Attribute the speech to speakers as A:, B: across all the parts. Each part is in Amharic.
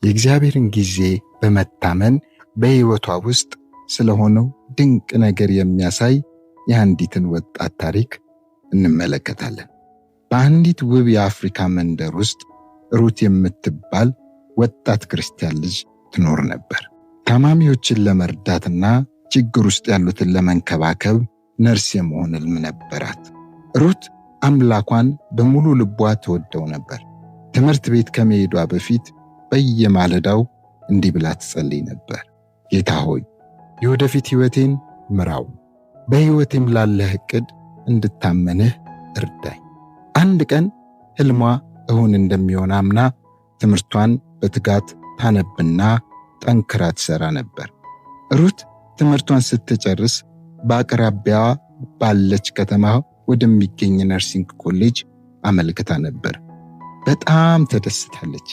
A: የእግዚአብሔርን ጊዜ በመታመን በሕይወቷ ውስጥ ስለሆነው ድንቅ ነገር የሚያሳይ የአንዲትን ወጣት ታሪክ እንመለከታለን። በአንዲት ውብ የአፍሪካ መንደር ውስጥ ሩት የምትባል ወጣት ክርስቲያን ልጅ ትኖር ነበር። ታማሚዎችን ለመርዳትና ችግር ውስጥ ያሉትን ለመንከባከብ ነርስ የመሆን ሕልም ነበራት። ሩት አምላኳን በሙሉ ልቧ ትወደው ነበር። ትምህርት ቤት ከመሄዷ በፊት በየማለዳው እንዲህ ብላ ትጸልይ ነበር። ጌታ ሆይ የወደፊት ሕይወቴን ምራው፣ በሕይወቴም ላለህ ዕቅድ እንድታመንህ እርዳኝ። አንድ ቀን ሕልሟ እውን እንደሚሆን አምና ትምህርቷን በትጋት ታነብና ጠንክራ ትሰራ ነበር። ሩት ትምህርቷን ስትጨርስ በአቅራቢያዋ ባለች ከተማ ወደሚገኝ ነርሲንግ ኮሌጅ አመልክታ ነበር። በጣም ተደስታለች፣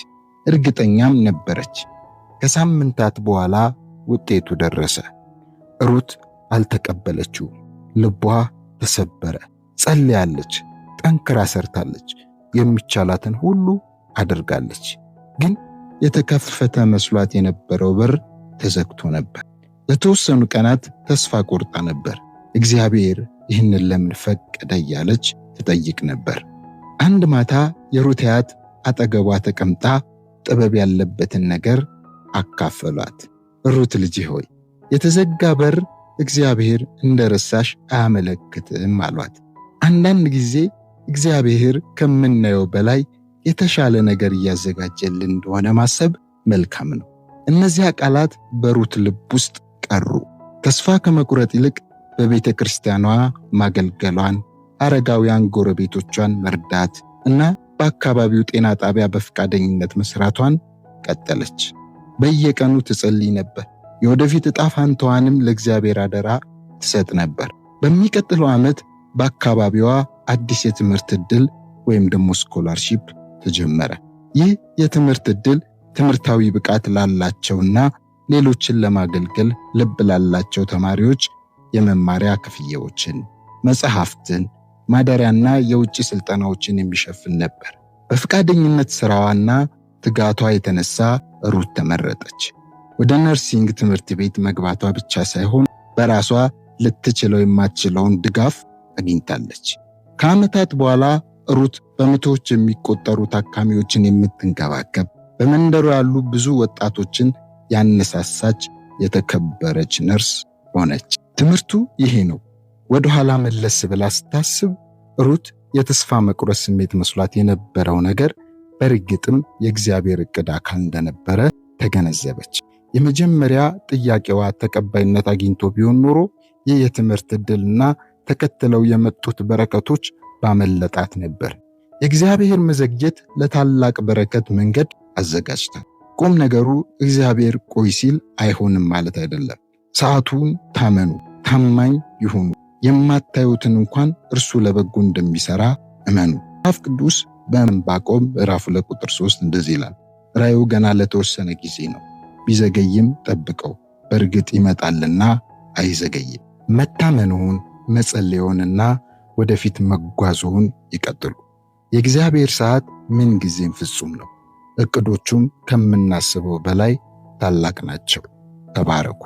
A: እርግጠኛም ነበረች። ከሳምንታት በኋላ ውጤቱ ደረሰ። ሩት አልተቀበለችው። ልቧ ተሰበረ። ጸልያለች፣ ጠንክራ ሰርታለች፣ የሚቻላትን ሁሉ አድርጋለች። ግን የተከፈተ መስሏት የነበረው በር ተዘግቶ ነበር። ለተወሰኑ ቀናት ተስፋ ቆርጣ ነበር። እግዚአብሔር ይህንን ለምን ፈቀደ እያለች ትጠይቅ ነበር። አንድ ማታ የሩት አያት አጠገቧ ተቀምጣ ጥበብ ያለበትን ነገር አካፈሏት። ሩት ልጅ ሆይ የተዘጋ በር እግዚአብሔር እንደረሳሽ አያመለክትም አሏት። አንዳንድ ጊዜ እግዚአብሔር ከምናየው በላይ የተሻለ ነገር እያዘጋጀልን እንደሆነ ማሰብ መልካም ነው። እነዚያ ቃላት በሩት ልብ ውስጥ ቀሩ። ተስፋ ከመቁረጥ ይልቅ በቤተ ክርስቲያኗ ማገልገሏን፣ አረጋውያን ጎረቤቶቿን መርዳት እና በአካባቢው ጤና ጣቢያ በፈቃደኝነት መስራቷን ቀጠለች። በየቀኑ ትጸልይ ነበር። የወደፊት ዕጣ ፈንታዋንም ለእግዚአብሔር አደራ ትሰጥ ነበር። በሚቀጥለው ዓመት በአካባቢዋ አዲስ የትምህርት ዕድል ወይም ደግሞ ስኮላርሺፕ ተጀመረ። ይህ የትምህርት ዕድል ትምህርታዊ ብቃት ላላቸውና ሌሎችን ለማገልገል ልብ ላላቸው ተማሪዎች የመማሪያ ክፍያዎችን፣ መጽሐፍትን፣ ማደሪያና የውጭ ስልጠናዎችን የሚሸፍን ነበር። በፈቃደኝነት ሥራዋና ትጋቷ የተነሳ ሩት ተመረጠች። ወደ ነርሲንግ ትምህርት ቤት መግባቷ ብቻ ሳይሆን በራሷ ልትችለው የማትችለውን ድጋፍ አግኝታለች። ከዓመታት በኋላ ሩት በመቶዎች የሚቆጠሩ ታካሚዎችን የምትንከባከብ፣ በመንደሩ ያሉ ብዙ ወጣቶችን ያነሳሳች የተከበረች ነርስ ሆነች። ትምህርቱ ይሄ ነው። ወደ ኋላ መለስ ብላ ስታስብ ሩት የተስፋ መቁረጥ ስሜት መስሏት የነበረው ነገር በእርግጥም የእግዚአብሔር ዕቅድ አካል እንደነበረ ተገነዘበች። የመጀመሪያ ጥያቄዋ ተቀባይነት አግኝቶ ቢሆን ኖሮ ይህ የትምህርት ዕድልና ተከትለው የመጡት በረከቶች ባመለጣት ነበር። የእግዚአብሔር መዘግየት ለታላቅ በረከት መንገድ አዘጋጅቷል። ቁም ነገሩ እግዚአብሔር ቆይ ሲል አይሆንም ማለት አይደለም። ሰዓቱን ታመኑ፣ ታማኝ ይሁኑ። የማታዩትን እንኳን እርሱ ለበጎ እንደሚሰራ እመኑ። መጽሐፍ ቅዱስ በዕንባቆም ምዕራፍ 2 ቁጥር 3 እንደዚህ ይላል፣ ራእዩ ገና ለተወሰነ ጊዜ ነው፣ ቢዘገይም ጠብቀው፣ በእርግጥ ይመጣልና አይዘገይም። መታመኑን፣ መጸለዩንና ወደፊት መጓዙን ይቀጥሉ። የእግዚአብሔር ሰዓት ምን ጊዜም ፍጹም ነው። ዕቅዶቹም ከምናስበው በላይ ታላቅ ናቸው። ተባረኩ።